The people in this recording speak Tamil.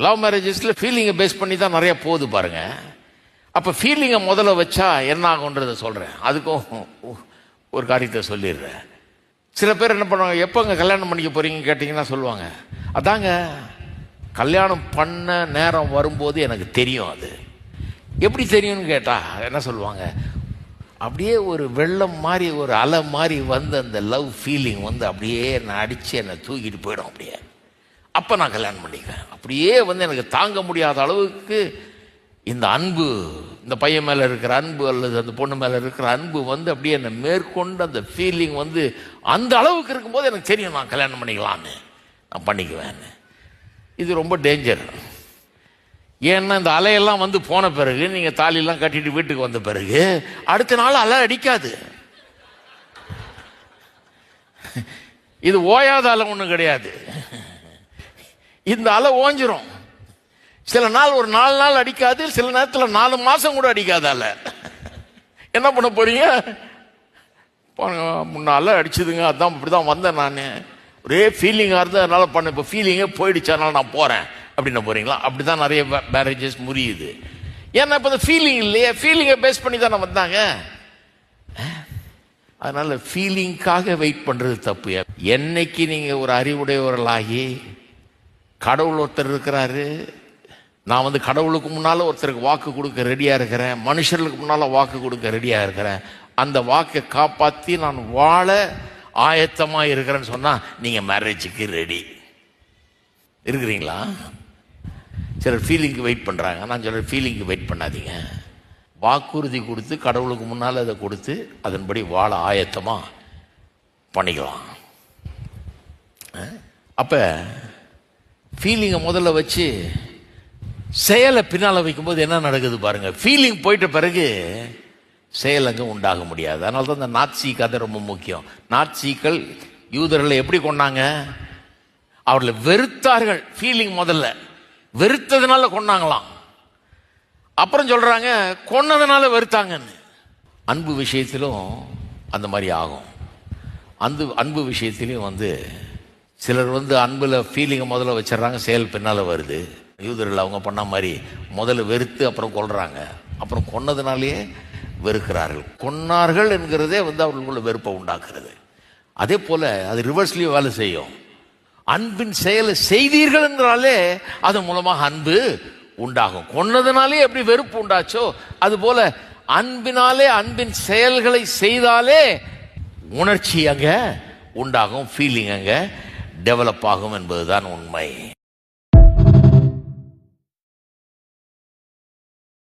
லவ் மேரேஜஸில் ஃபீலிங்கை பேஸ் பண்ணி தான் நிறைய போகுது பாருங்க. அப்போ ஃபீலிங்கை முதல்ல வச்சா என்ன ஆகுன்றதை சொல்கிறேன். அதுக்கும் ஒரு காரியத்தை சொல்லிடுறேன். சில பேர் என்ன பண்ணுவாங்க, எப்போங்க கல்யாணம் பண்ணிக்க போகிறீங்கன்னு கேட்டிங்கன்னா சொல்லுவாங்க, அதாங்க கல்யாணம் பண்ண நேரம் வரும்போது எனக்கு தெரியும். அது எப்படி தெரியும்னு கேட்டால் என்ன சொல்லுவாங்க, அப்படியே ஒரு வெள்ளம் மாதிரி ஒரு அலை மாதிரி வந்து அந்த லவ் ஃபீலிங் வந்து அப்படியே என்னை அடித்து என்னை தூக்கிட்டு போயிடும். அப்படியே அப்போ நான் கல்யாணம் பண்ணிக்குவேன். அப்படியே வந்து எனக்கு தாங்க முடியாத அளவுக்கு இந்த அன்பு, இந்த பையன் மேலே இருக்கிற அன்பு அல்லது அந்த பொண்ணு மேலே இருக்கிற அன்பு வந்து அப்படியே என்னை மேற்கொண்டு அந்த ஃபீலிங் வந்து அந்த அளவுக்கு இருக்கும்போது எனக்கு தெரியும் நான் கல்யாணம் பண்ணிக்கலான்னு, நான் பண்ணிக்குவேன்னு. இது ரொம்ப டேஞ்சர். ஏன்னா இந்த அலையெல்லாம் வந்து போன பிறகு, நீங்கள் தாலியெல்லாம் கட்டிட்டு வீட்டுக்கு வந்த பிறகு அடுத்த நாள் அலை அடிக்காது. இது ஓயாத அலை ஒன்றும் கிடையாது. இந்த அலை ஓஞ்சிரும். சில நாள் ஒரு 4 நாள் அடிக்காது, சில நேரத்தில் 4 மாதம் கூட அடிக்காத அலை. என்ன பண்ண போறீங்க? முன்னால அடிச்சுதுங்க, அதான் இப்படி தான் வந்தேன் நான், ஒரே ஃபீலிங்காக இருந்தது அதனால பண்ண, இப்போ ஃபீலிங்கே போயிடுச்சு அதனால நான் போகிறேன் அப்படின்னு போறீங்களா? அப்படி தான் நிறைய மேரேஜஸ் முறியுது. ஏன்னா இப்போ ஃபீலிங் இல்லையே, ஃபீலிங்கை பேஸ் பண்ணி தானே வந்தாங்க. அதனால ஃபீலிங்காக வெயிட் பண்ணுறது தப்பு. என்னைக்கு நீங்கள் ஒரு அறிவுடையவர்களாகி கடவுள் ஒருத்தர் இருக்கிறாரு, நான் வந்து கடவுளுக்கு முன்னால் ஒருத்தருக்கு வாக்கு கொடுக்க ரெடியாக இருக்கிறேன், மனுஷர்களுக்கு முன்னால் வாக்கு கொடுக்க ரெடியாக இருக்கிறேன், அந்த வாக்கை காப்பாற்றி நான் வாழ ஆயத்தமாக இருக்கிறேன்னு சொன்னால் நீங்கள் மேரேஜுக்கு ரெடி இருக்கிறீங்களா? சிலர் ஃபீலிங்க்கு வெயிட் பண்ணுறாங்க. நான் சொல்கிறேன், ஃபீலிங்க்கு வெயிட் பண்ணாதீங்க. வாக்குறுதி கொடுத்து கடவுளுக்கு முன்னால் அதை கொடுத்து அதன்படி வாழ ஆயத்தமாக பண்ணிக்கலாம். அப்போ ஃபீலிங்கை முதல்ல வச்சு செயலை பின்னால் வைக்கும்போது என்ன நடக்குது பாருங்க. ஃபீலிங் போயிட்ட பிறகு செயல் அங்கே உண்டாக முடியாது. அதனால தான் இந்த நாட்சி கதை ரொம்ப முக்கியம். நாட்சிகள் யூதர்களை எப்படி கொண்டாங்க? அவர்களை வெறுத்தார்கள். ஃபீலிங் முதல்ல வெறுத்ததுனால கொண்டாங்களாம். அப்புறம் சொல்றாங்க கொன்னதுனால வெறுத்தாங்கன்னு. அன்பு விஷயத்திலும் அந்த மாதிரி ஆகும். அன்பு விஷயத்திலையும் வந்து சிலர் வந்து அன்புல ஃபீலிங்கை முதல்ல வச்சிடறாங்க, செயல் பின்னால் வருது. யூதர்கள் அவங்க பண்ண மாதிரி முதல்ல வெறுத்து அப்புறம் கொல்றாங்க, அப்புறம் கொன்னதுனாலேயே வெறுக்கிறார்கள். கொன்னார்கள் என்கிறதே வந்து அவர்களுக்குள்ள வெறுப்பை உண்டாக்குறது. அதே போல அது ரிவர்ஸ்லயும் வேலை செய்யும். அன்பின் செயலை செய்தீர்கள் என்றாலே அது மூலமாக அன்பு உண்டாகும். கொன்னதுனாலே எப்படி வெறுப்பு உண்டாச்சோ அது போல அன்பினாலே அன்பின் செயல்களை செய்தாலே உணர்ச்சி அங்க உண்டாகும், ஃபீலிங் அங்க டெவலப் ஆகும் என்பதுதான் உண்மை.